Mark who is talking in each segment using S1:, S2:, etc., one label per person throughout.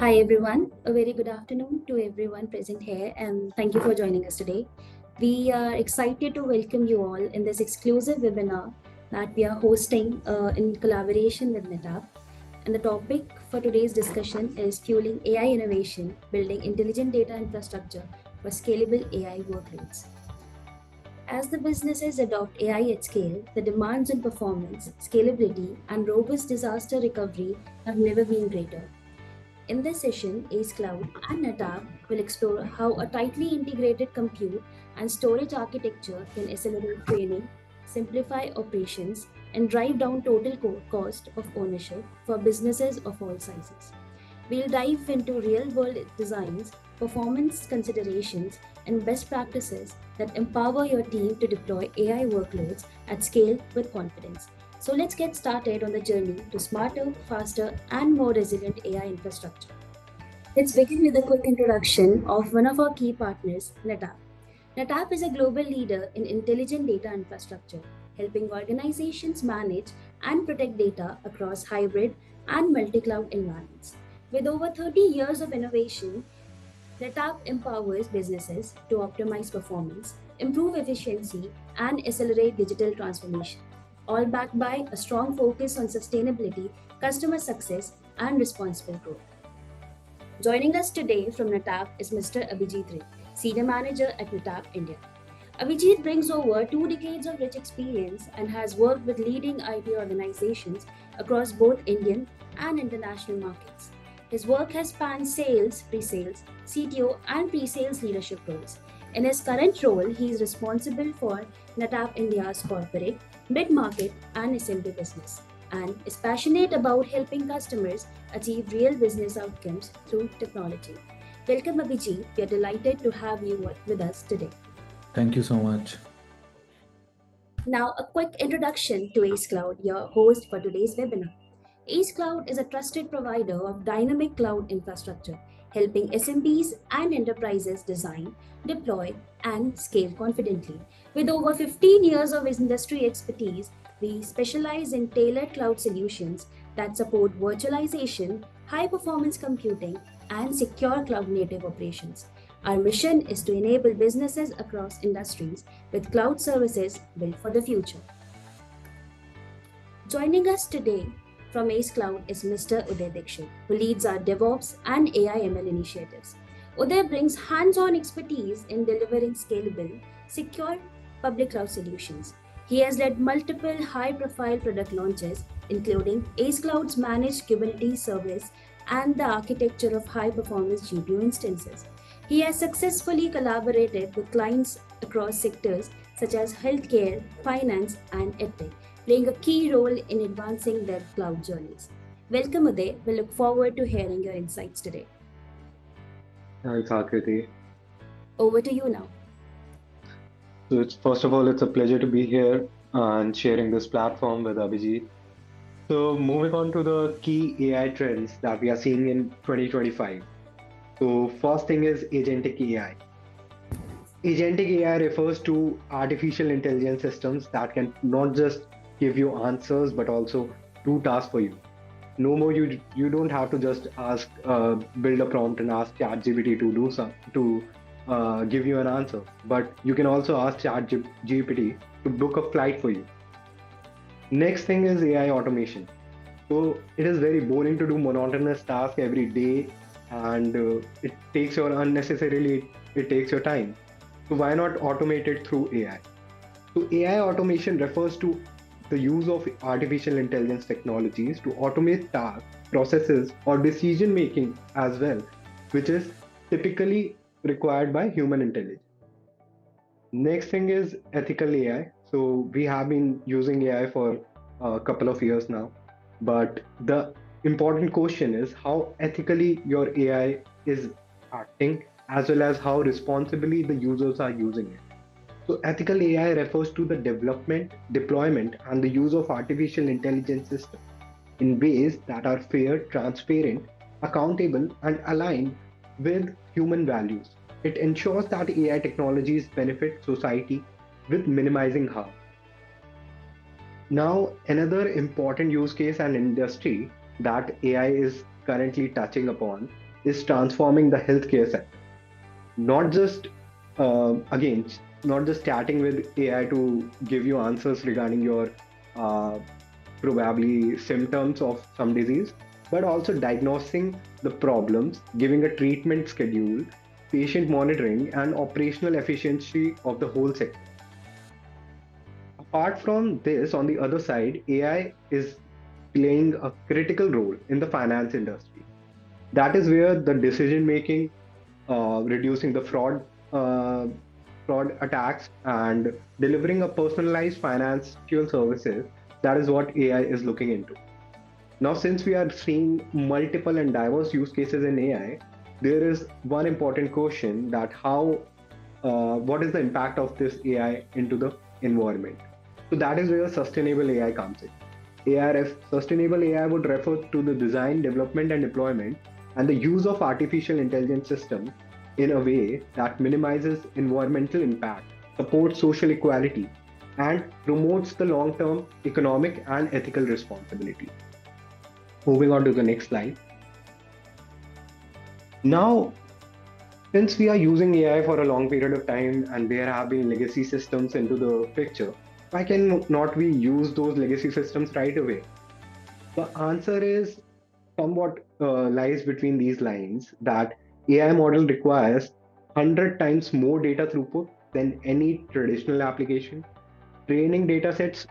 S1: Hi everyone, a very good afternoon to everyone present here and thank you for joining us today. We are excited to welcome you all in this exclusive webinar that we are hosting in collaboration with NetApp. And the topic for today's discussion is fueling AI innovation, building intelligent data infrastructure for scalable AI workloads. As the businesses adopt AI at scale, the demands on performance, scalability, and robust disaster recovery have never been greater. In this session, AceCloud and NetApp will explore how a tightly integrated compute and storage architecture can accelerate training, simplify operations, and drive down total cost of ownership for businesses of all sizes. We'll dive into real-world designs, performance considerations, and best practices that empower your team to deploy AI workloads at scale with confidence. So let's get started on the journey to smarter, faster, and more resilient AI infrastructure. Let's begin with a quick introduction of one of our key partners, NetApp. NetApp is a global leader in intelligent data infrastructure, helping organizations manage and protect data across hybrid and multi-cloud environments. With over 30 years of innovation, NetApp empowers businesses to optimize performance, improve efficiency, and accelerate digital transformation, all backed by a strong focus on sustainability, customer success, and responsible growth. Joining us today from NetApp is Mr. Abhijit Ray, Senior Manager at NetApp India. Abhijit brings over 2 decades of rich experience and has worked with leading IT organizations across both Indian and international markets. His work has spanned sales, pre-sales, CTO, and pre-sales leadership roles. In his current role, he is responsible for NetApp India's corporate, mid-market, and SMB business, and is passionate about helping customers achieve real business outcomes through technology. Welcome, Abhijit. We are delighted to have you with us today.
S2: Thank you so much.
S1: Now, a quick introduction to AceCloud, your host for today's webinar. AceCloud is a trusted provider of dynamic cloud infrastructure, helping SMBs and enterprises design, deploy, and scale confidently. With over 15 years of industry expertise, we specialize in tailored cloud solutions that support virtualization, high performance computing, and secure cloud native operations. Our mission is to enable businesses across industries with cloud services built for the future. Joining us today from AceCloud is Mr. Uday Dixit, who leads our DevOps and AI/ML initiatives. Uday brings hands-on expertise in delivering scalable, secure public cloud solutions. He has led multiple high-profile product launches, including AceCloud's managed Kubernetes service and the architecture of high-performance GPU instances. He has successfully collaborated with clients across sectors such as healthcare, finance, and edtech, playing a key role in advancing their cloud journeys. Welcome, Uday. We look forward to hearing your insights today.
S3: Thanks, Akriti.
S1: Over to you now.
S3: So first of all, it's a pleasure to be here and sharing this platform with Abhijit. So moving on to the key AI trends that we are seeing in 2025. So first thing is agentic AI. Agentic AI refers to artificial intelligence systems that can not just give you answers but also do tasks for you. No more you don't have to just ask build a prompt and ask ChatGPT to do some to give you an answer, but you can also ask ChatGPT to book a flight for you. Next thing is AI automation. So it is very boring to do monotonous tasks every day, and it takes it takes your time. So why not automate it through AI? So AI automation refers to the use of artificial intelligence technologies to automate tasks, processes, or decision making as well, which is typically required by human intelligence. Next thing is ethical AI. So we have been using AI for a couple of years now, but the important question is how ethically your AI is acting, as well as how responsibly the users are using it. So ethical AI refers to the development, deployment, and the use of artificial intelligence systems in ways that are fair, transparent, accountable, and aligned with human values. It ensures that AI technologies benefit society with minimizing harm. Now, another important use case and industry that AI is currently touching upon is transforming the healthcare sector. Not just, again, not just chatting with AI to give you answers regarding your uh, probably symptoms of some disease, but also diagnosing the problems, giving a treatment schedule, patient monitoring, and operational efficiency of the whole sector. Apart from this, on the other side, AI is playing a critical role in the finance industry. That is where the decision making, reducing the uh, fraud attacks, and delivering a personalized financial services. That is what AI is looking into. Now, since we are seeing multiple and diverse use cases in AI, there is one important question that what is the impact of this AI into the environment? So that is where sustainable AI comes in. Sustainable AI would refer to the design, development, and deployment, and the use of artificial intelligence systems in a way that minimizes environmental impact, supports social equality, and promotes the long-term economic and ethical responsibility. Moving on to the next slide. Now, since we are using AI for a long period of time and there have been legacy systems into the picture, why can not we use those legacy systems right away? The answer is somewhat lies between these lines that AI model requires 100 times more data throughput than any traditional application. Training data sets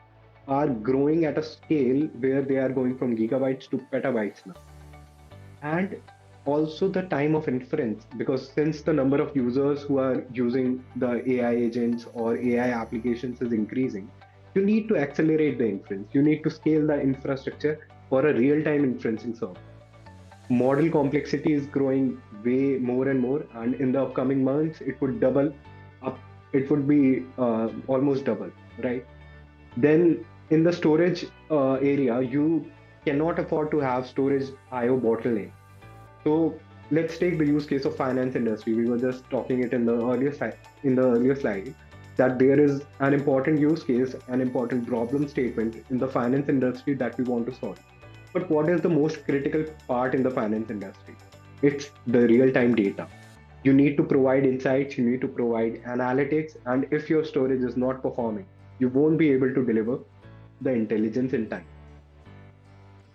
S3: are growing at a scale where they are going from gigabytes to petabytes now. And also the time of inference, because since the number of users who are using the AI agents or AI applications is increasing, you need to accelerate the inference. You need to scale the infrastructure for a real-time inferencing server. Model complexity is growing way more and more, and in the upcoming months, it would double up. It would be almost double, right? Then in the storage area, you cannot afford to have storage IO bottleneck. So let's take the use case of finance industry. We were just talking it in the earlier slide that there is an important use case, an important problem statement in the finance industry that we want to solve. But what is the most critical part in the finance industry? It's the real-time data. You need to provide insights, you need to provide analytics, and if your storage is not performing, you won't be able to deliver the intelligence in time.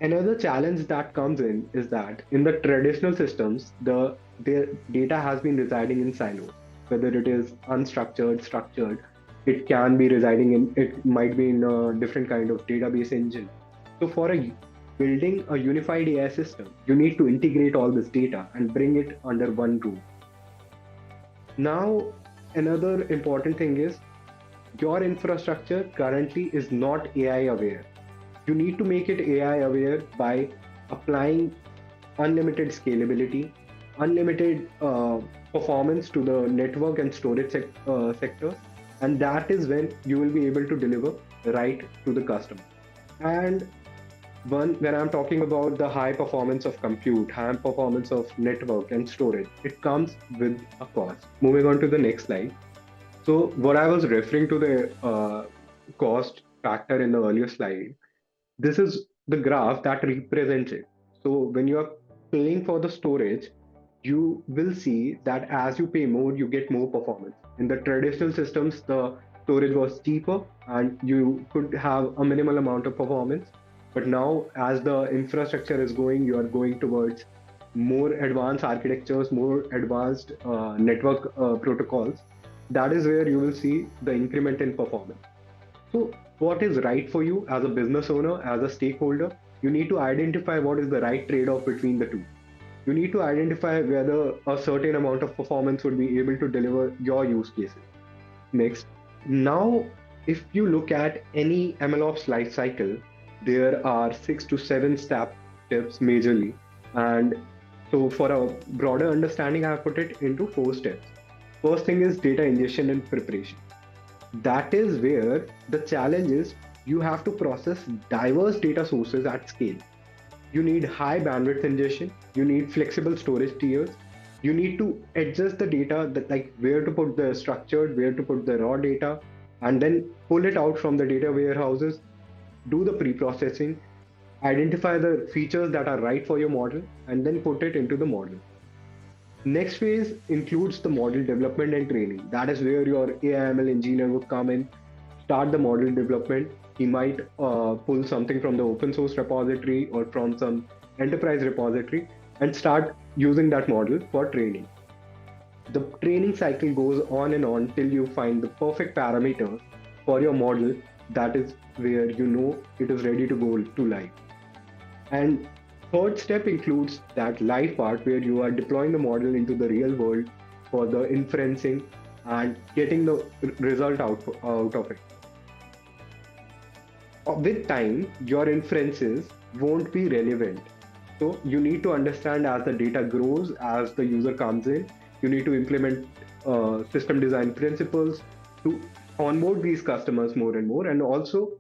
S3: Another challenge that comes in is that in the traditional systems, their data has been residing in silos, whether it is unstructured, structured, it can be residing in, it might be in a different kind of database engine. So for building a unified AI system, you need to integrate all this data and bring it under one roof. Now, another important thing is your infrastructure currently is not AI aware. You need to make it AI aware by applying unlimited scalability, unlimited performance to the network and storage sectors, and that is when you will be able to deliver right to the customer. And when I'm talking about the high performance of compute, high performance of network and storage, it comes with a cost. Moving on to the next slide. So what I was referring to the cost factor in the earlier slide, this is the graph that represents it. So when you are paying for the storage, you will see that as you pay more, you get more performance. In the traditional systems, the storage was cheaper and you could have a minimal amount of performance. But now, as the infrastructure is going, you are going towards more advanced architectures, more advanced network protocols. That is where you will see the increment in performance. So, what is right for you as a business owner, as a stakeholder? You need to identify what is the right trade off between the two. You need to identify whether a certain amount of performance would be able to deliver your use cases. Next, now, if you look at any MLOps life cycle, there are 6 to 7 steps majorly. And so, for a broader understanding, I have put it into 4 steps. First thing is data ingestion and preparation. That is where the challenge is you have to process diverse data sources at scale. You need high bandwidth ingestion, you need flexible storage tiers, you need to adjust the data that like where to put the structured, where to put the raw data, and then pull it out from the data warehouses, do the pre-processing, identify the features that are right for your model, and then put it into the model. Next phase includes the model development and training. That is where your AI/ML engineer would come in, start the model development. He might pull something from the open source repository or from some enterprise repository and start using that model for training. The training cycle goes on and on till you find the perfect parameters for your model. That is where you know it is ready to go to live. And third step includes that live part where you are deploying the model into the real world for the inferencing and getting the result out of it. With time, your inferences won't be relevant. So you need to understand as the data grows, as the user comes in, you need to implement system design principles to onboard these customers more and more, and also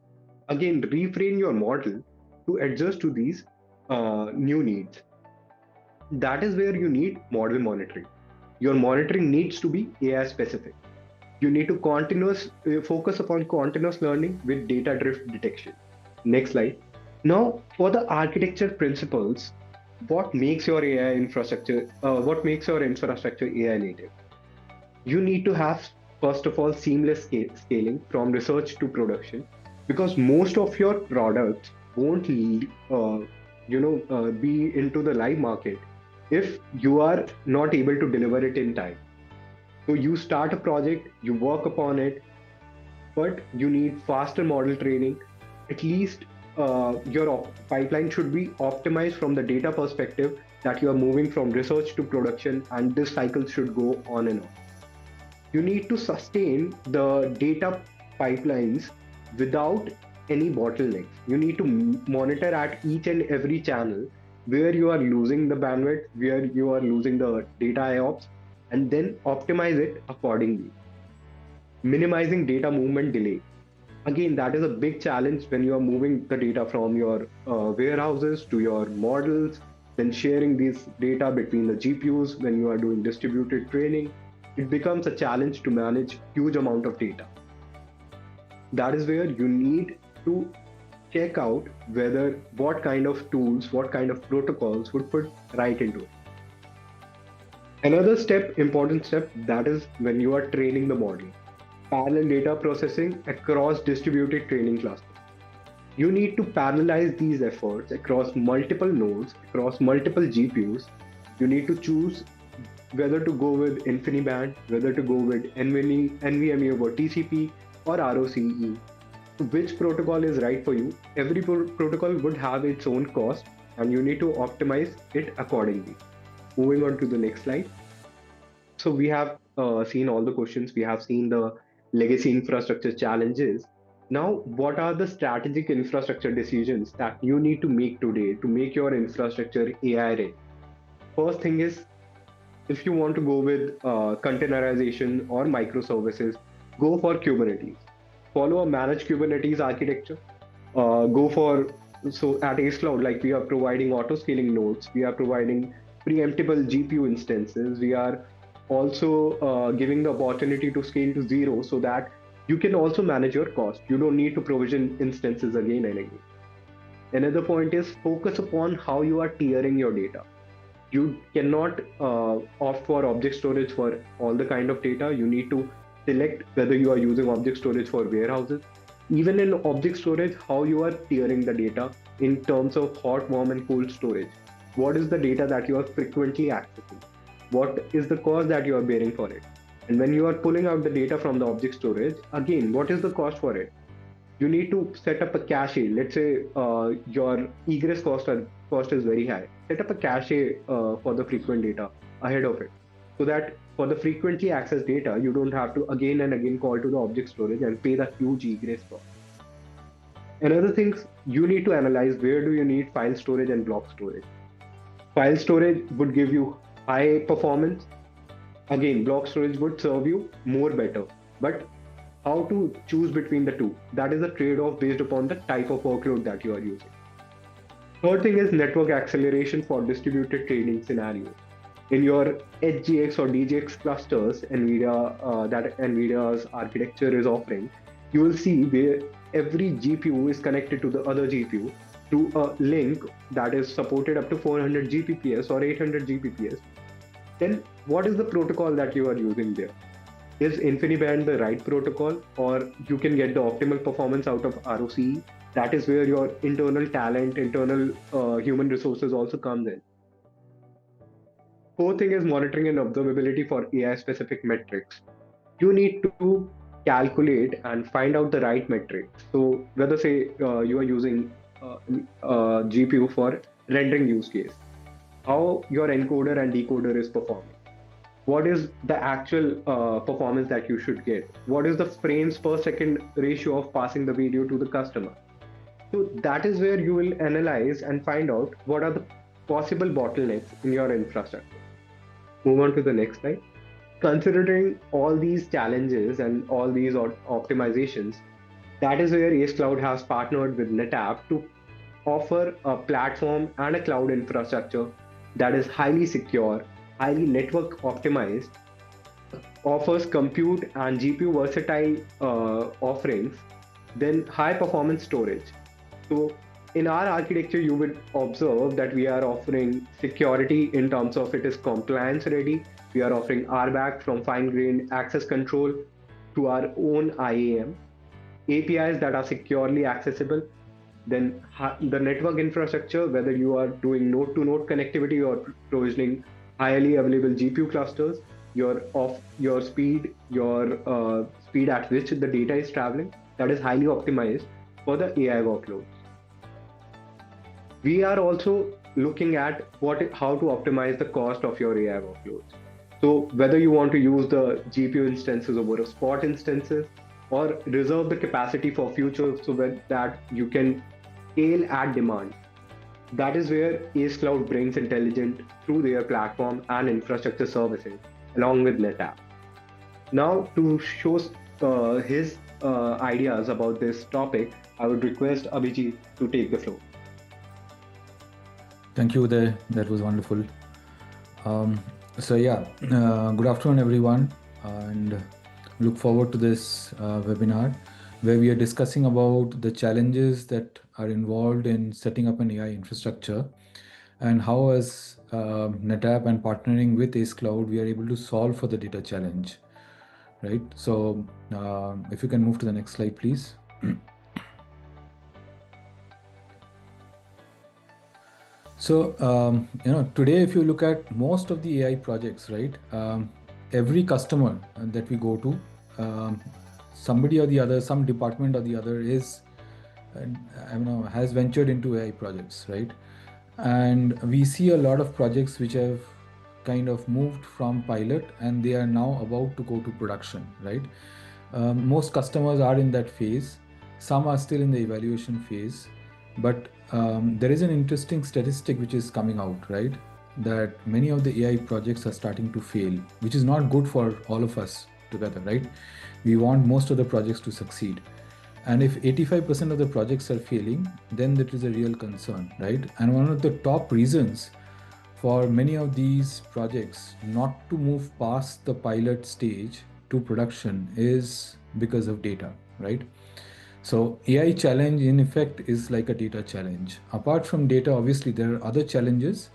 S3: again reframe your model to adjust to these new needs. That is where you need model monitoring. Your monitoring needs to be AI specific. You need to focus upon continuous learning with data drift detection. Next slide. Now, for the architecture principles, what makes your infrastructure AI native? You need to have, first of all, seamless scaling from research to production, because most of your products won't be into the live market if you are not able to deliver it in time. So you start a project, you work upon it, but you need faster model training. At least your pipeline should be optimized from the data perspective, that you are moving from research to production, and this cycle should go on and on. You need to sustain the data pipelines without any bottlenecks. You need to monitor at each and every channel where you are losing the bandwidth, where you are losing the data IOPS, and then optimize it accordingly. Minimizing data movement delay. Again, that is a big challenge when you are moving the data from your warehouses to your models, then sharing these data between the GPUs when you are doing distributed training. It becomes a challenge to manage huge amount of data. That is where you need to check out what kind of tools, what kind of protocols would fit right into it. Another important step, that is when you are training the model. Parallel data processing across distributed training clusters. You need to parallelize these efforts across multiple nodes, across multiple GPUs. You need to choose whether to go with InfiniBand, whether to go with NVMe over TCP or ROCE. Which protocol is right for you? Every protocol would have its own cost, and you need to optimize it accordingly. Moving on to the next slide. So we have seen all the questions, we have seen the legacy infrastructure challenges. Now, what are the strategic infrastructure decisions that you need to make today to make your infrastructure AI ready? First thing is, if you want to go with containerization or microservices, go for Kubernetes. Follow a managed Kubernetes architecture. So at AceCloud, like, we are providing auto scaling nodes, we are providing preemptible GPU instances, we are also giving the opportunity to scale to zero, so that you can also manage your cost. You don't need to provision instances again and again. Another point is, focus upon how you are tiering your data. You cannot opt for object storage for all the kind of data. You need to select whether you are using object storage for warehouses. Even in object storage, how you are tiering the data in terms of hot, warm, and cold storage. What is the data that you are frequently accessing? What is the cost that you are bearing for it? And when you are pulling out the data from the object storage, again, what is the cost for it? You need to set up a cache. Let's say your egress cost is very high. Set up a cache for the frequent data ahead of it, so that for the frequently accessed data, you don't have to again and again call to the object storage and pay the huge egress cost. Another thing, you need to analyze, where do you need file storage and block storage. File storage would give you high performance. Again, block storage would serve you more better. But how to choose between the two? That is a trade-off based upon the type of workload that you are using. Third thing is network acceleration for distributed training scenarios. In your HGX or DGX clusters, NVIDIA's architecture is offering, you will see where every GPU is connected to the other GPU through a link that is supported up to 400 Gbps or 800 Gbps. then what is the protocol that you are using there? Is InfiniBand the right protocol, or you can get the optimal performance out of ROCE? That is where your internal talent, internal human resources also comes in. Fourth thing is monitoring and observability for AI specific metrics. You need to calculate and find out the right metrics. So whether say you are using GPU for rendering use case, how your encoder and decoder is performing, what is the actual performance that you should get, what is the frames per second ratio of passing the video to the customer. So that is where you will analyze and find out what are the possible bottlenecks in your infrastructure. Move on to the next slide. Considering all these challenges and all these optimizations, that is where AceCloud has partnered with NetApp to offer a platform and a cloud infrastructure that is highly secure, highly network optimized, offers compute and GPU versatile offerings, then high performance storage. So in our architecture, you would observe that we are offering security in terms of it is compliance ready. We are offering RBAC from fine-grained access control to our own IAM, APIs that are securely accessible. Then the network infrastructure, whether you are doing node-to-node connectivity or provisioning highly available GPU clusters, your speed, your speed at which the data is traveling, that is highly optimized for the AI workloads. We are also looking at how to optimize the cost of your AI workloads. So whether you want to use the GPU instances over a spot instances or reserve the capacity for future so that you can scale at demand. That is where AceCloud brings intelligent through their platform and infrastructure services along with NetApp. Now to show his ideas about this topic, I would request Abhijit to take the floor.
S2: Thank you, Uday. That was wonderful. Good afternoon, everyone, and look forward to this webinar where we are discussing about the challenges that are involved in setting up an AI infrastructure and how as NetApp and partnering with AceCloud, we are able to solve for the data challenge, right? So if you can move to the next slide, please. So, today, if you look at most of the AI projects, right, every customer that we go to, somebody or the other, some department or the other is, has ventured into AI projects, right? And we see a lot of projects which have kind of moved from pilot and they are now about to go to production, right? Most customers are in that phase. Some are still in the evaluation phase. But there is an interesting statistic which is coming out, right? That many of the AI projects are starting to fail, which is not good for all of us together, right? We want most of the projects to succeed. And if 85% of the projects are failing, then that is a real concern, right? And one of the top reasons for many of these projects not to move past the pilot stage to production is because of data, right? So AI challenge in effect is like a data challenge. Apart from data, obviously there are other challenges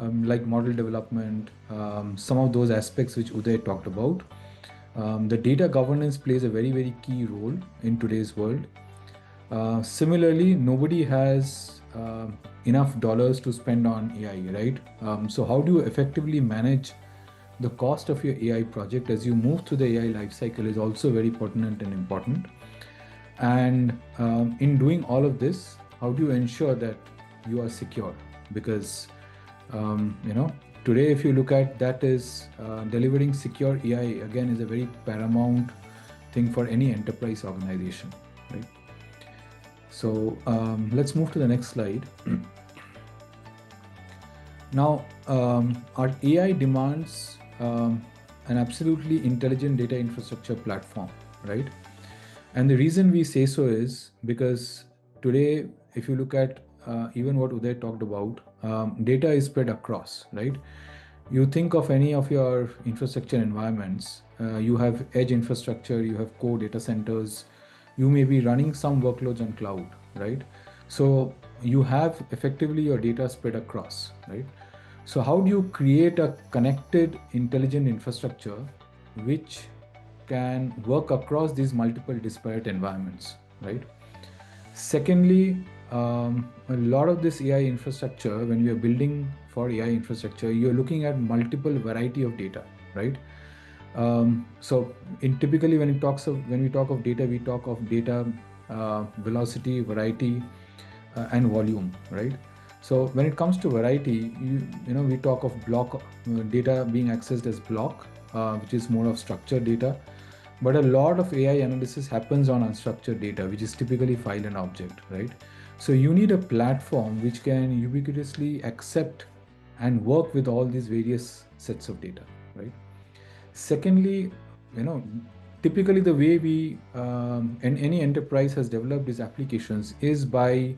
S2: like model development, some of those aspects which Uday talked about. The data governance plays a very, very key role in today's world. Similarly, nobody has enough dollars to spend on AI, right? So how do you effectively manage the cost of your AI project as you move through the AI lifecycle is also very pertinent and important. And in doing all of this, how do you ensure that you are secure? Because, today, if you look at that is delivering secure AI, again, is a very paramount thing for any enterprise organization, right? So let's move to the next slide. Now, our AI demands an absolutely intelligent data infrastructure platform, right? And the reason we say so is because today, if you look at even what Uday talked about, data is spread across, right? You think of any of your infrastructure environments, you have edge infrastructure, you have core data centers, you may be running some workloads on cloud, right? So you have effectively your data spread across, right? So how do you create a connected, intelligent infrastructure which can work across these multiple disparate environments, right? Secondly, a lot of this AI infrastructure, when we are building for AI infrastructure, you're looking at multiple variety of data, right? So in typically when when we talk of data, we talk of data velocity, variety, and volume, right? So when it comes to variety, we talk of block data being accessed as block, which is more of structured data. But a lot of AI analysis happens on unstructured data, which is typically file and object, right? So you need a platform which can ubiquitously accept and work with all these various sets of data, right? Secondly, you know, typically the way we and any enterprise has developed these applications is by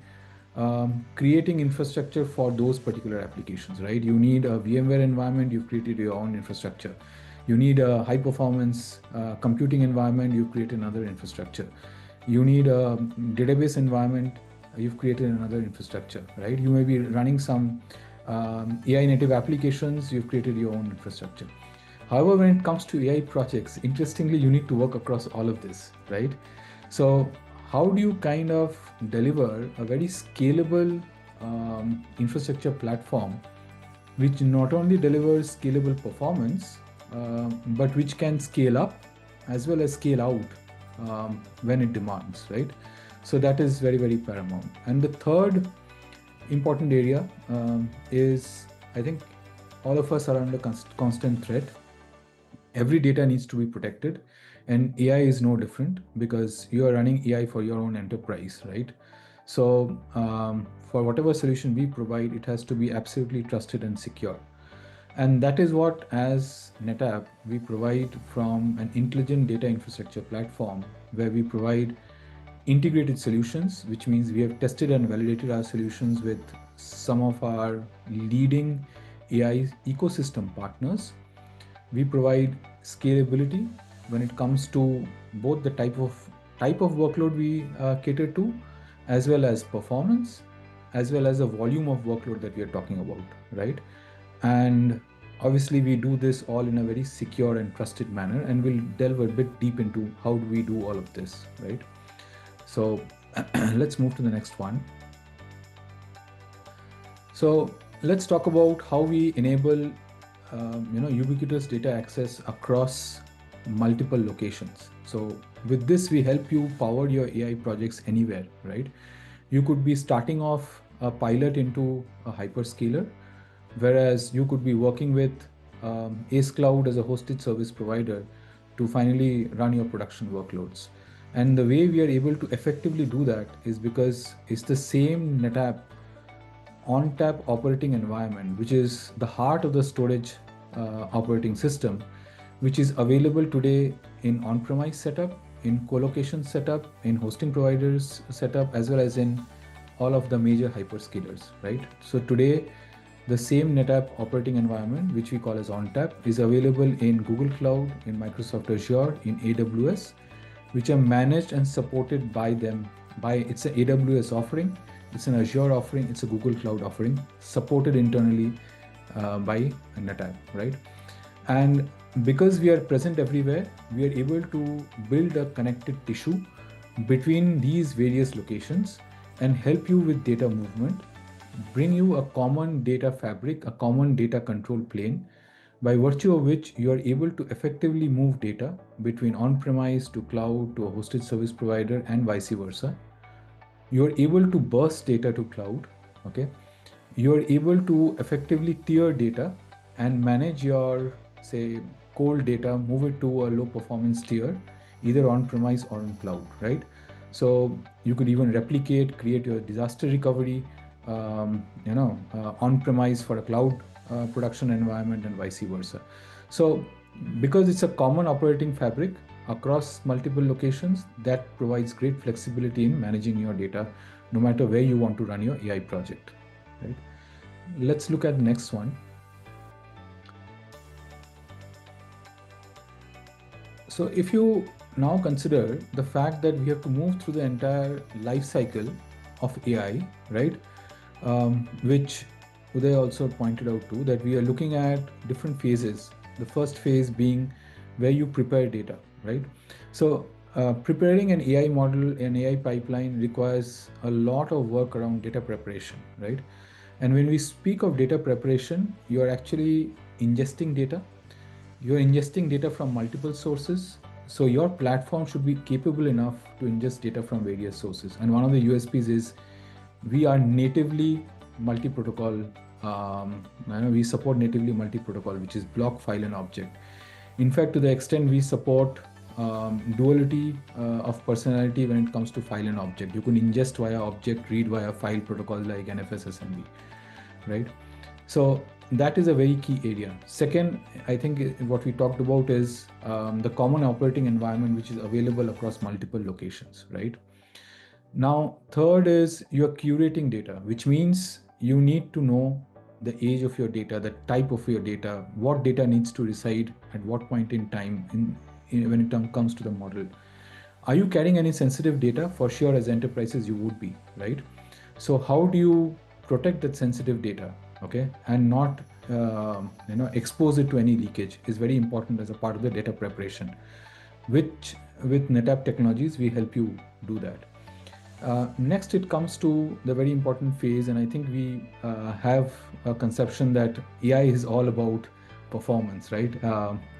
S2: creating infrastructure for those particular applications, right? You need a VMware environment, you've created your own infrastructure. You need a high performance computing environment, you've created another infrastructure. You need a database environment, you've created another infrastructure, right? You may be running some AI native applications, you've created your own infrastructure. However, when it comes to AI projects, interestingly, you need to work across all of this, right? So how do you kind of deliver a very scalable infrastructure platform which not only delivers scalable performance, but which can scale up as well as scale out when it demands, right? So that is very, very paramount. And the third important area is, I think all of us are under constant threat. Every data needs to be protected, and AI is no different because you are running AI for your own enterprise, right? So for whatever solution we provide, it has to be absolutely trusted and secure. And that is what, as NetApp, we provide from an intelligent data infrastructure platform where we provide integrated solutions, which means we have tested and validated our solutions with some of our leading AI ecosystem partners. We provide scalability when it comes to both the type of workload we cater to, as well as performance, as well as the volume of workload that we are talking about, right? And obviously we do this all in a very secure and trusted manner, and we'll delve a bit deep into how do we do all of this, right? So let's move to the next one. So let's talk about how we enable ubiquitous data access across multiple locations. So with this, we help you power your AI projects anywhere, right? You could be starting off a pilot into a hyperscaler, whereas you could be working with AceCloud as a hosted service provider to finally run your production workloads. And the way we are able to effectively do that is because it's the same NetApp ONTAP operating environment, which is the heart of the storage operating system, which is available today in on-premise setup, in co-location setup, in hosting providers setup, as well as in all of the major hyperscalers, right? So today, the same NetApp operating environment, which we call as ONTAP, is available in Google Cloud, in Microsoft Azure, in AWS, which are managed and supported by them. It's an AWS offering, it's an Azure offering, it's a Google Cloud offering, supported internally by NetApp, right? And because we are present everywhere, we are able to build a connected tissue between these various locations and help you with data movement, bring you a common data fabric, a common data control plane, by virtue of which you are able to effectively move data between on-premise to cloud to a hosted service provider and vice versa. You are able to burst data to cloud, okay? You are able to effectively tier data and manage your, say, cold data, move it to a low performance tier, either on-premise or in cloud, right? So you could even replicate, create your disaster recovery, on-premise for a cloud production environment and vice versa. So because it's a common operating fabric across multiple locations, that provides great flexibility in managing your data, no matter where you want to run your AI project, right? Let's look at the next one. So if you now consider the fact that we have to move through the entire life cycle of AI, right? Which Uday also pointed out too, that we are looking at different phases. The first phase being where you prepare data, right? So preparing an AI model, an AI pipeline requires a lot of work around data preparation, right? And when we speak of data preparation, you are actually ingesting data. You're ingesting data from multiple sources. So your platform should be capable enough to ingest data from various sources. And one of the USPs is we are natively multi-protocol. We support natively multi-protocol, which is block, file, and object. In fact, to the extent we support duality of personality when it comes to file and object. You can ingest via object, read via file protocol like NFS SMB, right? So that is a very key area. Second, I think what we talked about is the common operating environment, which is available across multiple locations, right? Now, third is you're curating data, which means you need to know the age of your data, the type of your data, what data needs to reside at what point in time when it comes to the model. Are you carrying any sensitive data? For sure, as enterprises, you would be, right? So how do you protect that sensitive data, okay, and not expose it to any leakage is very important as a part of the data preparation, which with NetApp technologies, we help you do that. Next, it comes to the very important phase, and I think we have a conception that AI is all about performance, right?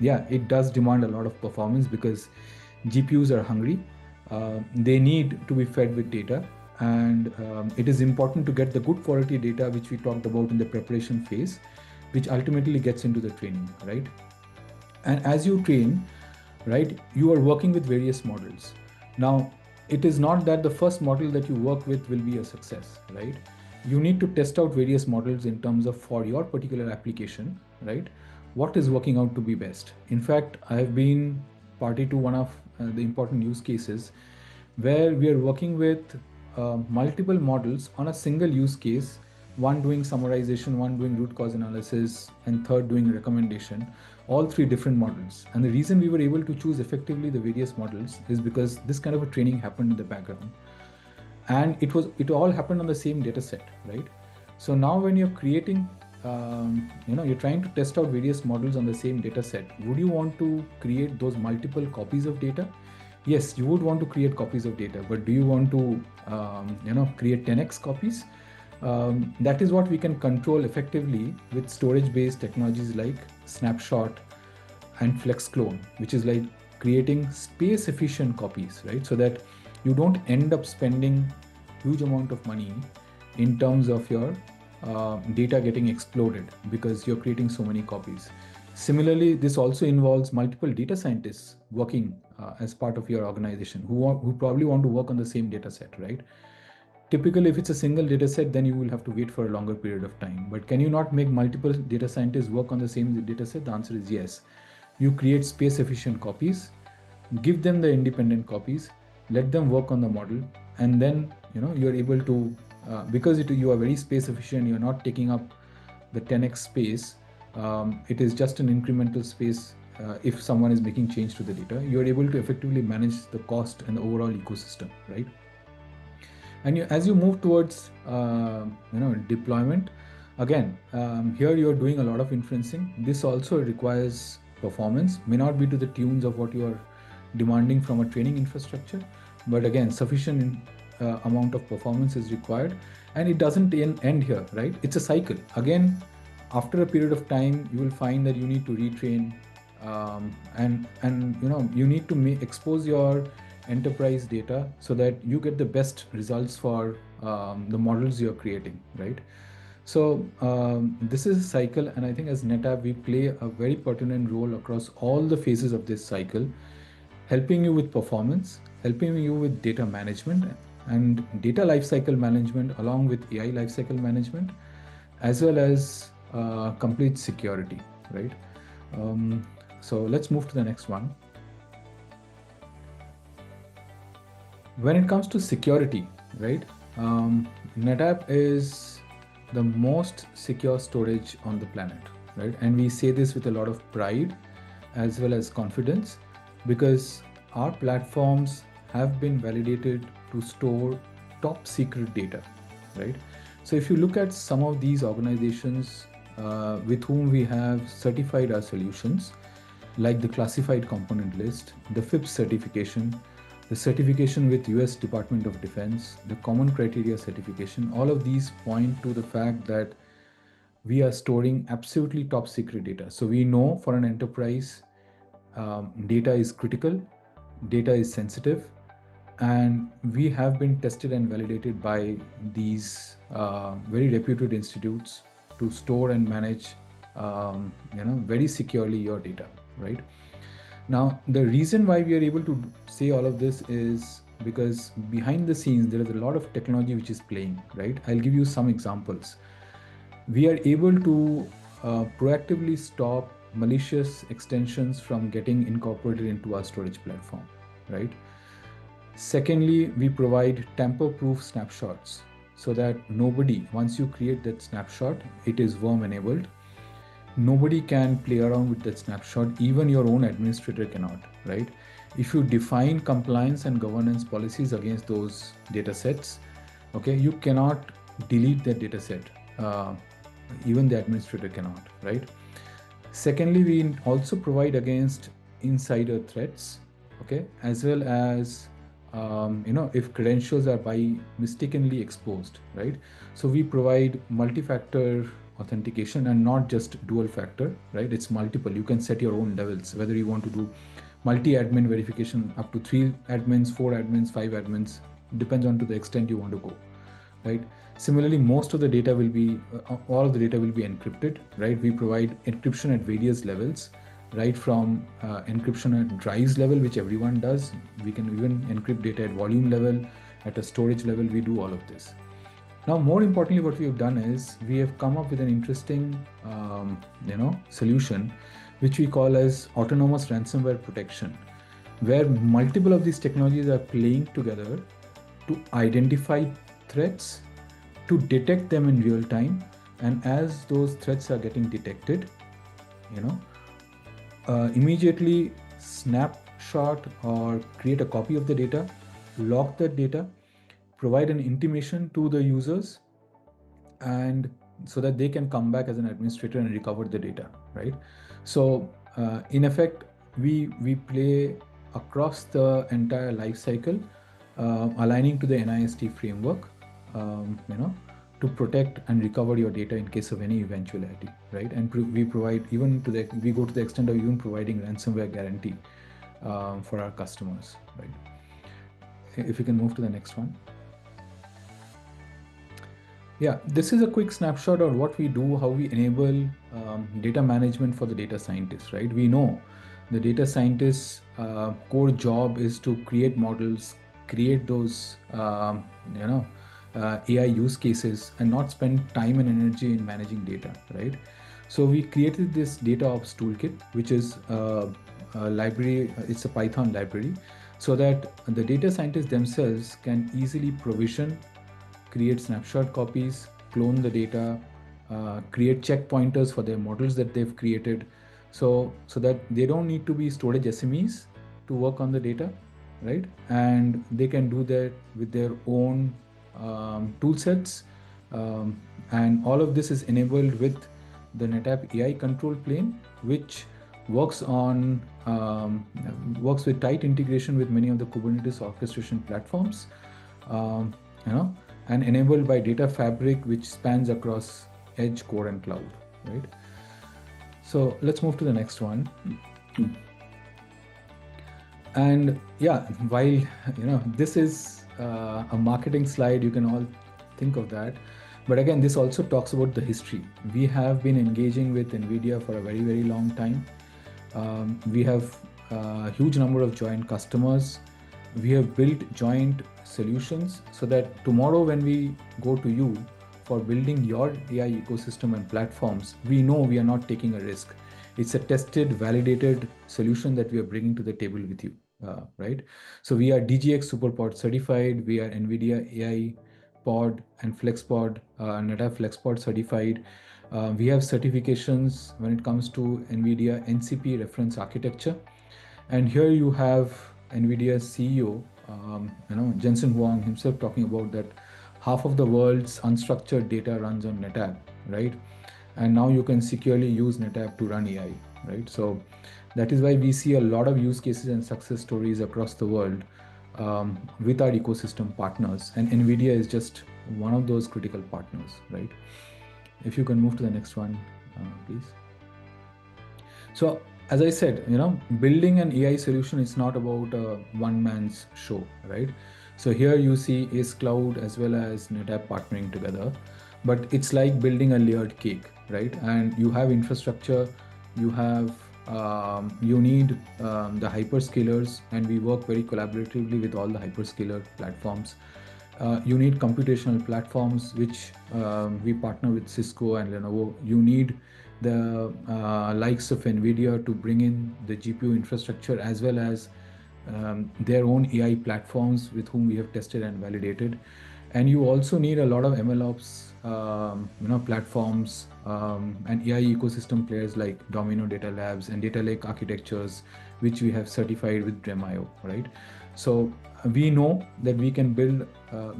S2: Yeah, it does demand a lot of performance because GPUs are hungry. They need to be fed with data, and it is important to get the good quality data, which we talked about in the preparation phase, which ultimately gets into the training, right? And as you train, right, you are working with various models. Now, it is not that the first model that you work with will be a success, right? You need to test out various models in terms of for your particular application, right? What is working out to be best? In fact, I have been party to one of the important use cases where we are working with multiple models on a single use case, one doing summarization, one doing root cause analysis, and third doing recommendation, all three different models. And the reason we were able to choose effectively the various models is because this kind of a training happened in the background. And it all happened on the same data set, right? So now when you're creating, you're trying to test out various models on the same data set, would you want to create those multiple copies of data? Yes, you would want to create copies of data, but do you want to, create 10x copies? That is what we can control effectively with storage-based technologies like Snapshot and FlexClone, which is like creating space-efficient copies, right? So that you don't end up spending huge amount of money in terms of your data getting exploded because you're creating so many copies. Similarly, this also involves multiple data scientists working as part of your organization who probably want to work on the same data set, right? Typically, if it's a single data set, then you will have to wait for a longer period of time. But can you not make multiple data scientists work on the same data set? The answer is yes. You create space efficient copies, give them the independent copies, let them work on the model, and then you're able to, because you are very space efficient, you're not taking up the 10x space. It is just an incremental space. If someone is making change to the data, you're able to effectively manage the cost and the overall ecosystem, right? And as you move towards deployment, again, here you're doing a lot of inferencing. This also requires performance, may not be to the tunes of what you are demanding from a training infrastructure, but again, sufficient amount of performance is required. And it doesn't end here, right? It's a cycle. Again, after a period of time, you will find that you need to retrain, and you need to expose your enterprise data so that you get the best results for the models you're creating, right? So this is a cycle, and I think as NetApp, we play a very pertinent role across all the phases of this cycle, helping you with performance, helping you with data management and data lifecycle management, along with AI lifecycle management, as well as complete security, right? So let's move to the next one. When it comes to security, right? NetApp is the most secure storage on the planet, right? And we say this with a lot of pride as well as confidence, because our platforms have been validated to store top secret data, right? So if you look at some of these organizations with whom we have certified our solutions, like the classified component list, the FIPS certification, the certification with US Department of Defense, the common criteria certification, all of these point to the fact that we are storing absolutely top secret data. So we know for an enterprise, data is critical, data is sensitive, and we have been tested and validated by these very reputed institutes to store and manage very securely your data, right? Now, the reason why we are able to say all of this is because behind the scenes there is a lot of technology which is playing, right? I'll give you some examples. We are able to proactively stop malicious extensions from getting incorporated into our storage platform, right? Secondly, we provide tamper-proof snapshots so that nobody, once you create that snapshot, it is worm-enabled. Nobody can play around with that snapshot, even your own administrator cannot, right? If you define compliance and governance policies against those data sets, okay, you cannot delete that data set. Even the administrator cannot, right? Secondly, we also provide against insider threats, okay, as well as if credentials are by mistakenly exposed, right? So we provide multi-factor authentication and not just dual factor, right? It's multiple. You can set your own levels, whether you want to do multi-admin verification up to 3 admins, 4 admins, 5 admins, depends on to the extent you want to go, right? Similarly, most of the data will be, all of the data will be encrypted, right? We provide encryption at various levels, right from encryption at drives level, which everyone does. We can even encrypt data at volume level, at a storage level, we do all of this. Now, more importantly, what we have done is we have come up with an interesting, solution, which we call as autonomous ransomware protection, where multiple of these technologies are playing together to identify threats, to detect them in real time, and as those threats are getting detected, immediately snapshot or create a copy of the data, lock that data, provide an intimation to the users, and so that they can come back as an administrator and recover the data, right? So in effect, we play across the entire life cycle, aligning to the NIST framework, to protect and recover your data in case of any eventuality, right? And we provide we go to the extent of even providing ransomware guarantee for our customers, right? If you can move to the next one. Yeah, this is a quick snapshot of what we do, how we enable data management for the data scientists, right? We know the data scientist's core job is to create models, create those, AI use cases, and not spend time and energy in managing data, right? So we created this data ops toolkit, which is a library. It's a Python library, so that the data scientists themselves can easily provision, create snapshot copies, clone the data, create check pointers for their models that they've created, so that they don't need to be storage SMEs to work on the data, right? And they can do that with their own tool sets, and all of this is enabled with the NetApp AI control plane, which works with tight integration with many of the Kubernetes orchestration platforms, and enabled by data fabric, which spans across edge, core, and cloud, right? So let's move to the next one. And yeah, while this is a marketing slide, you can all think of that, but again, this also talks about the history. We have been engaging with NVIDIA for a very, very long time. We have a huge number of joint customers. We have built joint solutions so that tomorrow when we go to you for building your AI ecosystem and platforms, we know we are not taking a risk. It's a tested, validated solution that we are bringing to the table with you, right? So we are DGX SuperPod certified. We are NVIDIA AI Pod and FlexPod, NetApp FlexPod certified. We have certifications when it comes to NVIDIA NCP reference architecture. And here you have NVIDIA's CEO, Jensen Huang himself talking about that, half of the world's unstructured data runs on NetApp, right? And now you can securely use NetApp to run AI, right? So that is why we see a lot of use cases and success stories across the world with our ecosystem partners, and NVIDIA is just one of those critical partners, right? If you can move to the next one, please. So as I said, building an AI solution is not about a one man's show, right? So here you see AceCloud as well as NetApp partnering together, but it's like building a layered cake, right? And you have infrastructure, you need the hyperscalers, and we work very collaboratively with all the hyperscaler platforms. You need computational platforms, which we partner with Cisco and Lenovo. You need the likes of NVIDIA to bring in the GPU infrastructure, as well as their own AI platforms with whom we have tested and validated. And you also need a lot of MLOps, platforms, and AI ecosystem players like Domino Data Labs and data lake architectures, which we have certified with Dremio, right? So we know that we can build,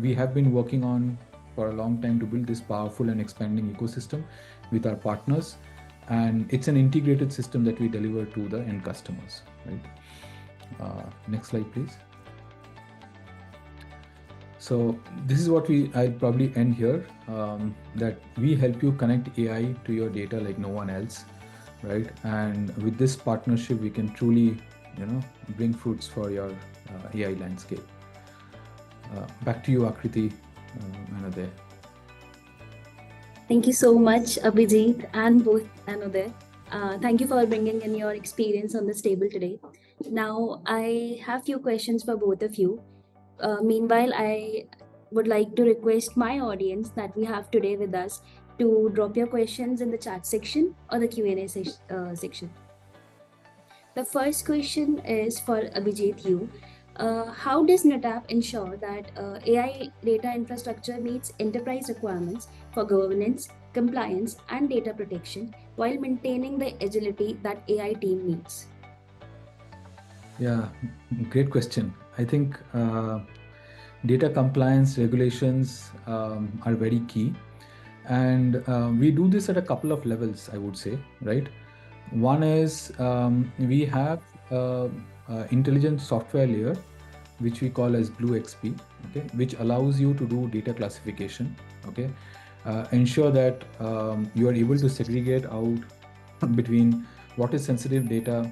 S2: we have been working on for a long time to build this powerful and expanding ecosystem with our partners. And it's an integrated system that we deliver to the end customers, right? Next slide, please. So this is what I'll probably end here, that we help you connect AI to your data like no one else, right? And with this partnership, we can truly, bring fruits for your AI landscape. Back to you, Akriti and Uday.
S1: Thank you so much, Abhijit and both Uday. Thank you for bringing in your experience on this table today. Now, I have few questions for both of you. Meanwhile, I would like to request my audience that we have today with us to drop your questions in the chat section or the Q&A section. The first question is for Abhijit, you. How does NetApp ensure that AI data infrastructure meets enterprise requirements for governance, compliance, and data protection while maintaining the agility that AI team needs?
S2: Yeah, great question. I think data compliance regulations are very key. And we do this at a couple of levels, I would say, right? One is we have intelligent software layer, which we call as Blue XP, okay, which allows you to do data classification, okay? Ensure that you are able to segregate out between what is sensitive data,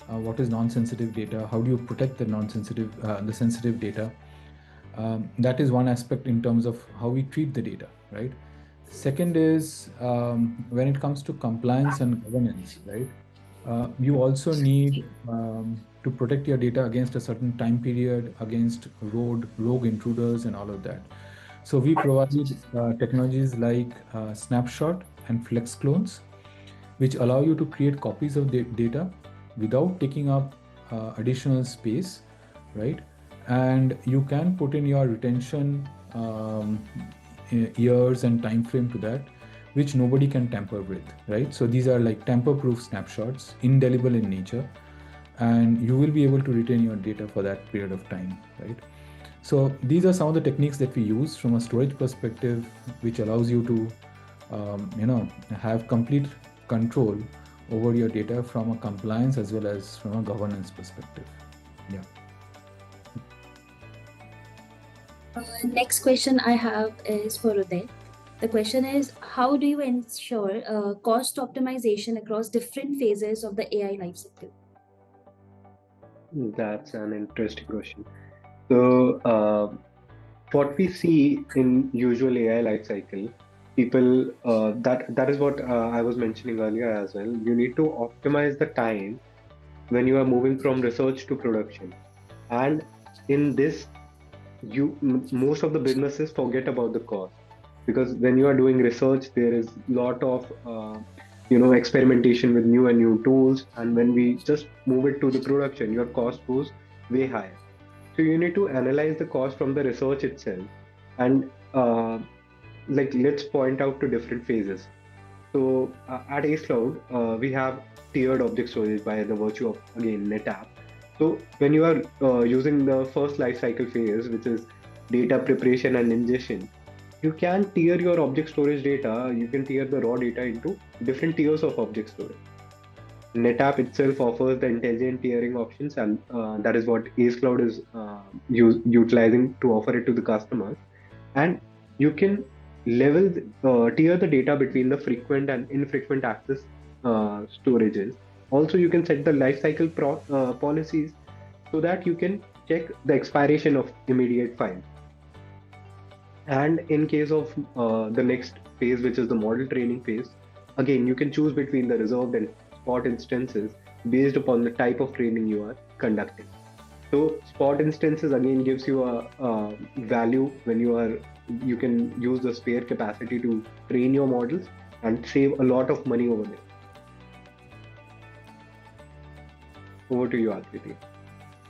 S2: what is non-sensitive data, how do you protect the non-sensitive, the sensitive data. That is one aspect in terms of how we treat the data, right? Second is when it comes to compliance and governance, right? You also need to protect your data against a certain time period, against rogue intruders and all of that. So we provide technologies like Snapshot and Flex Clones, which allow you to create copies of the data without taking up additional space, right? And you can put in your retention years and time frame to that, which nobody can tamper with, right? So these are like tamper-proof snapshots, indelible in nature, and you will be able to retain your data for that period of time, right? So these are some of the techniques that we use from a storage perspective, which allows you to, have complete control over your data from a compliance as well as from a governance perspective. Yeah.
S1: Next question I have is for Uday. The question is, how do you ensure cost optimization across different phases of the AI lifecycle?
S3: That's an interesting question. So, what we see in usual AI lifecycle, people that is what I was mentioning earlier as well. You need to optimize the time when you are moving from research to production, and in this, most of the businesses forget about the cost, because when you are doing research, there is lot of experimentation with new and new tools, and when we just move it to the production, your cost goes way higher. So you need to analyze the cost from the research itself, and let's point out to different phases. So at AceCloud, we have tiered object storage by the virtue of, again, NetApp. So when you are using the first lifecycle phase, which is data preparation and ingestion, you can tier your object storage data, you can tier the raw data into different tiers of object storage. NetApp itself offers the intelligent tiering options, and that is what AceCloud is utilizing to offer it to the customers. And you can tier the data between the frequent and infrequent access storages. Also, you can set the lifecycle policies so that you can check the expiration of immediate files. And in case of the next phase, which is the model training phase, again, you can choose between the reserved and spot instances based upon the type of training you are conducting. So spot instances again gives you a value when you can use the spare capacity to train your models and save a lot of money over there. Over to you, Akriti.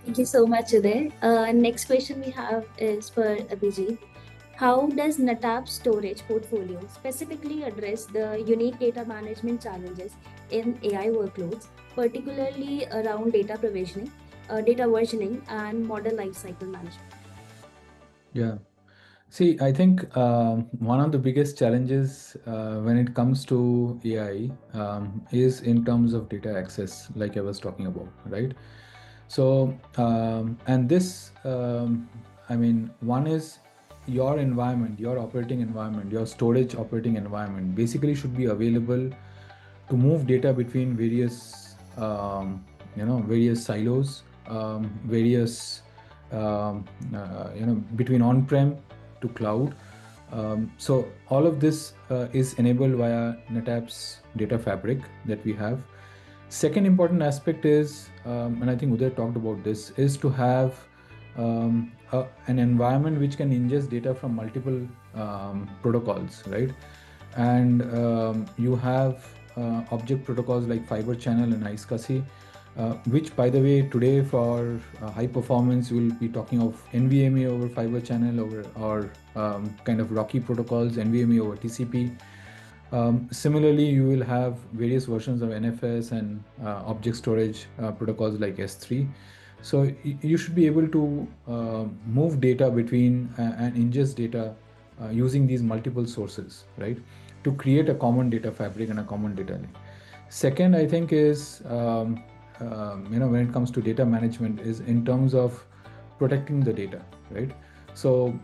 S1: Thank you so much, Uday. Next question we have is for Abhijit. How does NetApp storage portfolio specifically address the unique data management challenges in AI workloads, particularly around data provisioning, data versioning, and model lifecycle management?
S2: Yeah. See, I think one of the biggest challenges when it comes to AI is in terms of data access, like I was talking about, right? So, and this, I mean, one is your environment, your operating environment, your storage operating environment basically should be available to move data between various silos, various, between on-prem to cloud. So all of this is enabled via NetApp's data fabric that we have. Second important aspect is, and I think Uday talked about this, is to have an environment which can ingest data from multiple protocols, right? And you have object protocols like Fiber Channel and iSCSI, which, by the way, today for high performance, we'll be talking of NVMe over Fiber Channel or kind of rocky protocols, NVMe over TCP. Similarly, you will have various versions of NFS and object storage protocols like S3. So you should be able to move data between and ingest data using these multiple sources, right? To create a common data fabric and a common data lake. Second, I think is, when it comes to data management is in terms of protecting the data, right? So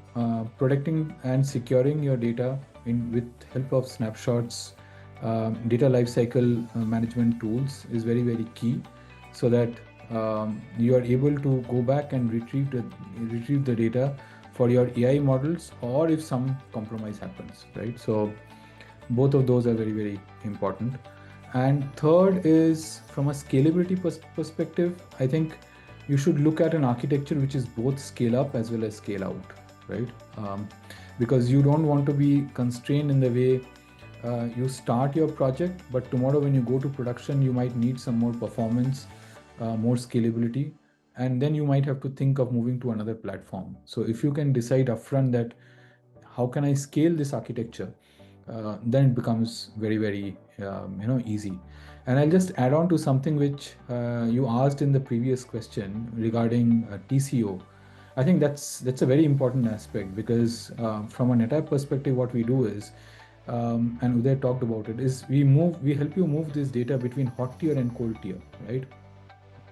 S2: protecting and securing your data with help of snapshots, data lifecycle management tools is very, very key, so that you are able to go back and retrieve the data for your AI models, or if some compromise happens, right? So both of those are very, very important. And third is, from a scalability perspective, I think you should look at an architecture which is both scale up as well as scale out, right? Because you don't want to be constrained in the way you start your project, but tomorrow when you go to production, you might need some more performance, more scalability, and then you might have to think of moving to another platform. So if you can decide upfront that how can I scale this architecture, then it becomes very, very easy. And I'll just add on to something which you asked in the previous question regarding TCO. I think that's a very important aspect, because from a NetApp perspective, what we do is, and Uday talked about it, is we help you move this data between hot tier and cold tier, right?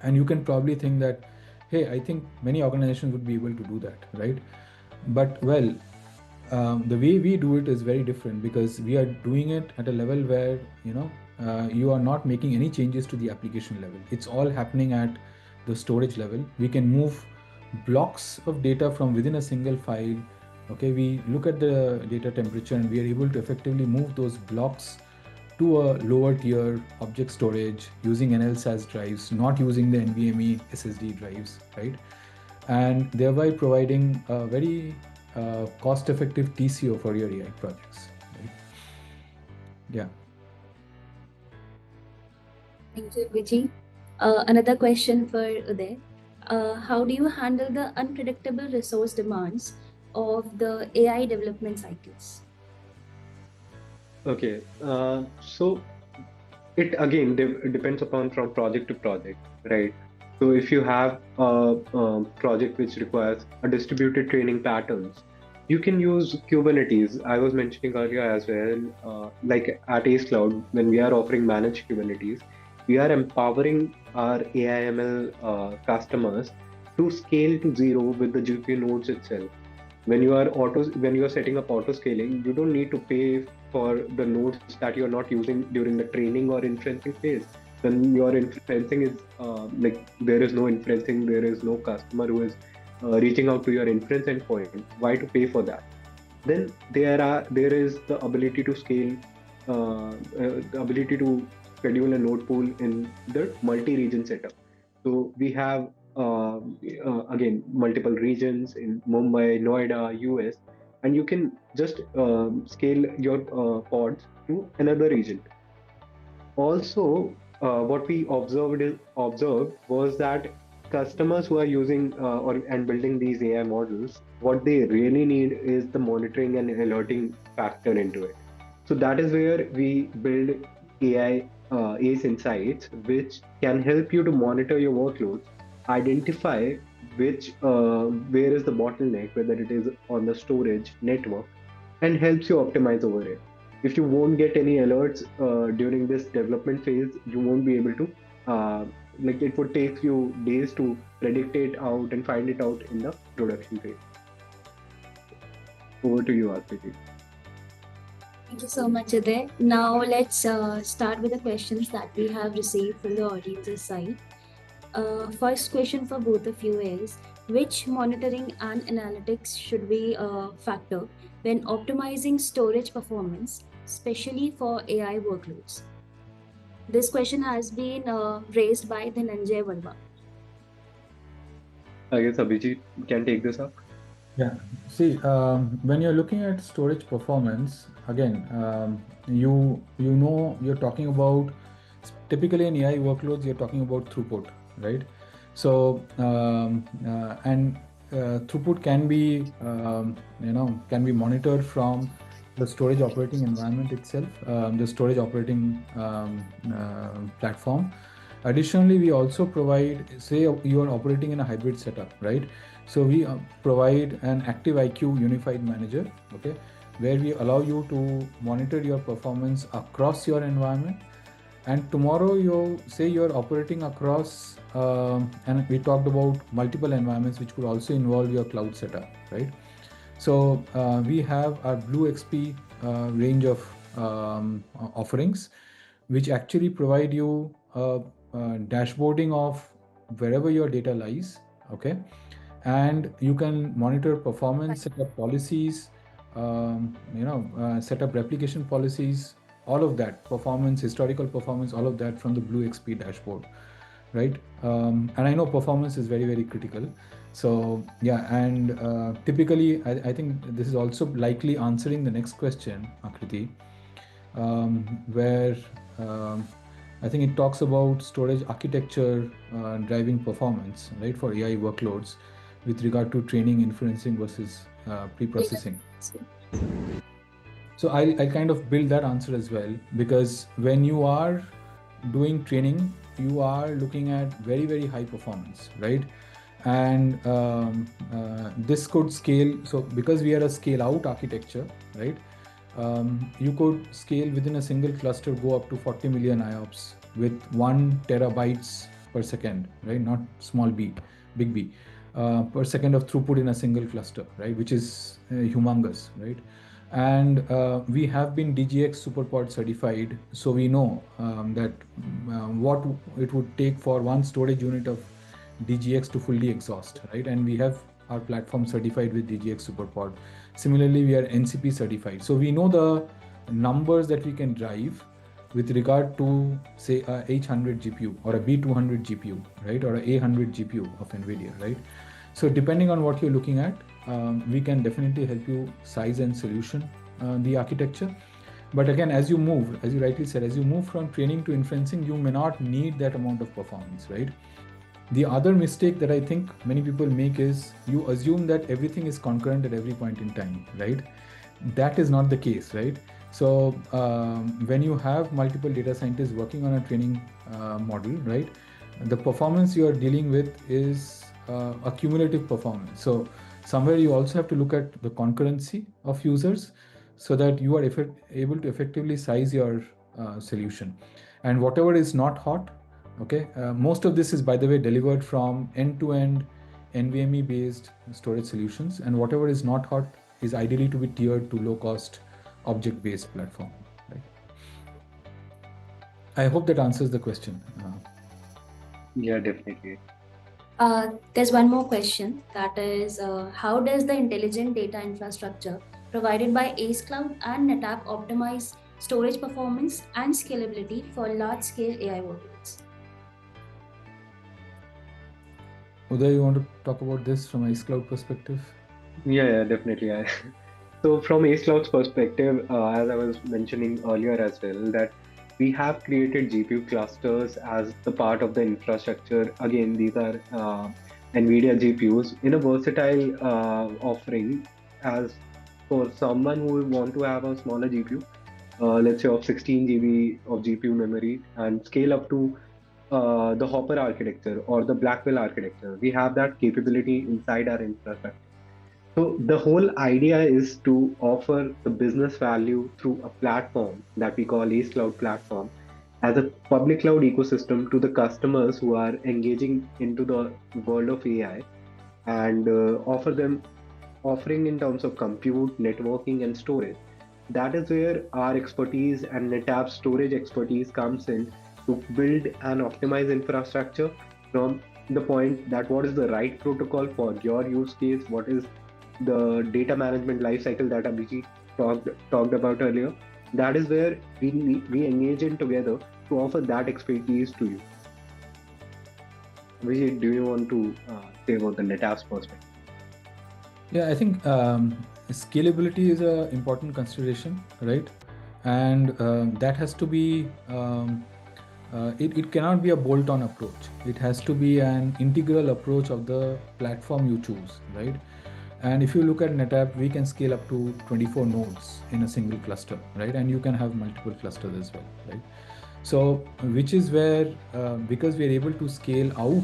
S2: And you can probably think that, hey, I think many organizations would be able to do that, right? But well, the way we do it is very different, because we are doing it at a level where you are not making any changes to the application level. It's all happening at the storage level. We can move blocks of data from within a single file. Okay, we look at the data temperature and we are able to effectively move those blocks to a lower tier object storage using NLSAS drives, not using the NVMe SSD drives, right? And thereby providing a very cost-effective TCO for your AI projects, right? Yeah.
S1: Thank you, Vijay. Another question for Uday. How do you handle the unpredictable resource demands of the AI development cycles?
S3: Okay, so it again depends upon from project to project, right? So if you have a project which requires a distributed training patterns, You can use Kubernetes. I was mentioning earlier as well, like at AceCloud, when we are offering managed Kubernetes, we are empowering our AIML customers to scale to zero with the GPU nodes itself. When you are setting up auto scaling, you don't need to pay for the nodes that you're not using during the training or inferencing phase. When your inferencing is like there is no inferencing, there is no customer who is reaching out to your inference endpoint. Why to pay for that? Then there is the ability to scale, the ability to schedule a node pool in the multi-region setup. So we have again multiple regions in Mumbai, Noida, US, and you can just scale your pods to another region. Also, what we observed was that customers who are using or and building these AI models, what they really need is the monitoring and alerting factor into it. So that is where we build AI ACE Insights, which can help you to monitor your workloads, identify where is the bottleneck, whether it is on the storage network, and helps you optimize over it. If you won't get any alerts during this development phase, you won't be able to, uh, like it would take you days to predict it out and find it out in the production phase. Over to you, Akriti.
S1: Thank you so much, Uday. Now let's start with the questions that we have received from the audience's side. First question for both of you is, which monitoring and analytics should we factor when optimizing storage performance, especially for AI workloads? This question has been raised by Dhananjay Varma.
S3: I guess Abhijit can take this up.
S2: Yeah. See, when you're looking at storage performance, again, you're talking about typically in AI workloads, you're talking about throughput, right? So and throughput can be can be monitored from the storage operating environment itself, the storage operating platform. Additionally, we also provide, say you are operating in a hybrid setup, right? So we provide an Active IQ unified manager, okay, where we allow you to monitor your performance across your environment. And tomorrow you're operating across, and we talked about multiple environments, which could also involve your cloud setup, right? So we have our Blue XP range of offerings, which actually provide you dashboarding of wherever your data lies, okay? And you can monitor performance, set up policies, set up replication policies, all of that, performance, historical performance, all of that from the Blue XP dashboard, right? And I know performance is very, very critical. So yeah, and typically, I think this is also likely answering the next question, Akriti, where I think it talks about storage architecture driving performance, right, for AI workloads with regard to training, inferencing versus pre-processing. So I kind of build that answer as well, because when you are doing training, you are looking at very, very high performance, right? And this could scale. So because we are a scale out architecture, right? You could scale within a single cluster, go up to 40 million IOPS with 1 terabytes per second, right? Not small b, big B, per second of throughput in a single cluster, right? Which is humongous, right? And we have been DGX SuperPod certified, so we know that what it would take for one storage unit of DGX to fully exhaust, right? And we have our platform certified with DGX SuperPod. Similarly, we are NCP certified. So we know the numbers that we can drive with regard to, say, a H100 GPU or a B200 GPU, right? Or a A100 GPU of NVIDIA, right? So depending on what you're looking at, we can definitely help you size and solution the architecture. But again, as you move, as you rightly said, as you move from training to inferencing, you may not need that amount of performance, right? The other mistake that I think many people make is you assume that everything is concurrent at every point in time, right? That is not the case, right? So when you have multiple data scientists working on a training model, right, the performance you are dealing with is a cumulative performance. So Somewhere you also have to look at the concurrency of users so that you are able to effectively size your solution. And whatever is not hot, okay, most of this is, by the way, delivered from end-to-end NVMe based storage solutions, and whatever is not hot is ideally to be tiered to low-cost object-based platform. Right? I hope that answers the question.
S3: Yeah, definitely.
S1: There's one more question, that is, how does the intelligent data infrastructure provided by AceCloud and NetApp optimize storage performance and scalability for large-scale AI workloads?
S2: Uday, you want to talk about this from AceCloud perspective?
S3: Yeah, definitely. So from AceCloud's perspective, as I was mentioning earlier as well, that we have created GPU clusters as the part of the infrastructure. Again, these are NVIDIA GPUs in a versatile offering. As for someone who would want to have a smaller GPU, let's say of 16 GB of GPU memory, and scale up to the Hopper architecture or the Blackwell architecture, we have that capability inside our infrastructure. So the whole idea is to offer the business value through a platform that we call Ace Cloud platform as a public cloud ecosystem to the customers who are engaging into the world of AI, and offer them offering in terms of compute, networking, and storage. That is where our expertise and NetApp storage expertise comes in to build and optimize infrastructure from the point that what is the right protocol for your use case, what is the data management lifecycle that Abhijit talked about earlier. That is where we engage in together to offer that expertise to you. Abhijit, do you want to say about the NetApp's perspective?
S2: Yeah, I think scalability is an important consideration, right? And that has to be, it cannot be a bolt-on approach. It has to be an integral approach of the platform you choose, right? And if you look at NetApp, we can scale up to 24 nodes in a single cluster, right? And you can have multiple clusters as well, right? So, which is where, because we are able to scale out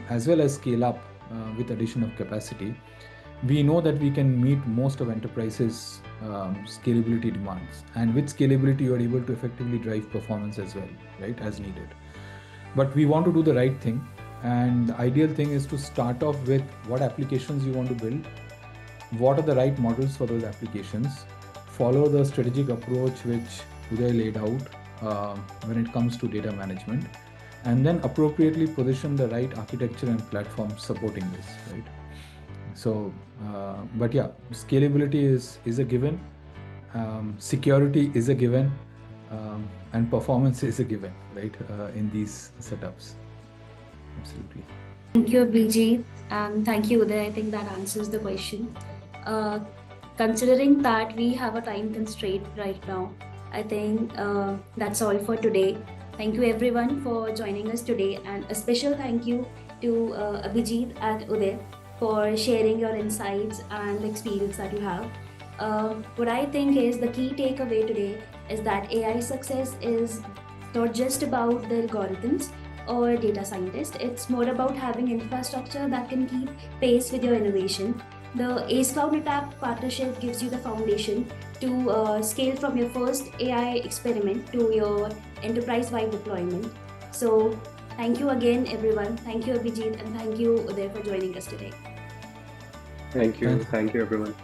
S2: as well as scale up with addition of capacity, we know that we can meet most of enterprises' scalability demands. And with scalability, you are able to effectively drive performance as well, right, as needed. But we want to do the right thing. And the ideal thing is to start off with what applications you want to build, what are the right models for those applications, follow the strategic approach which Uday laid out when it comes to data management, and then appropriately position the right architecture and platform supporting this, right? So, but yeah, scalability is a given, security is a given, and performance is a given, right, in these setups. Absolutely.
S1: Thank you, Abhijit, and thank you, Uday. I think that answers the question. Considering that we have a time constraint right now, I think that's all for today. Thank you everyone for joining us today, and a special thank you to Abhijit and Uday for sharing your insights and the experience that you have. What I think is the key takeaway today is that AI success is not just about the algorithms or data scientist. It's more about having infrastructure that can keep pace with your innovation. The AceCloud NetApp partnership gives you the foundation to scale from your first AI experiment to your enterprise-wide deployment. So thank you again, everyone. Thank you, Abhijit, and thank you, Uday, for joining us today.
S3: Thank you, everyone.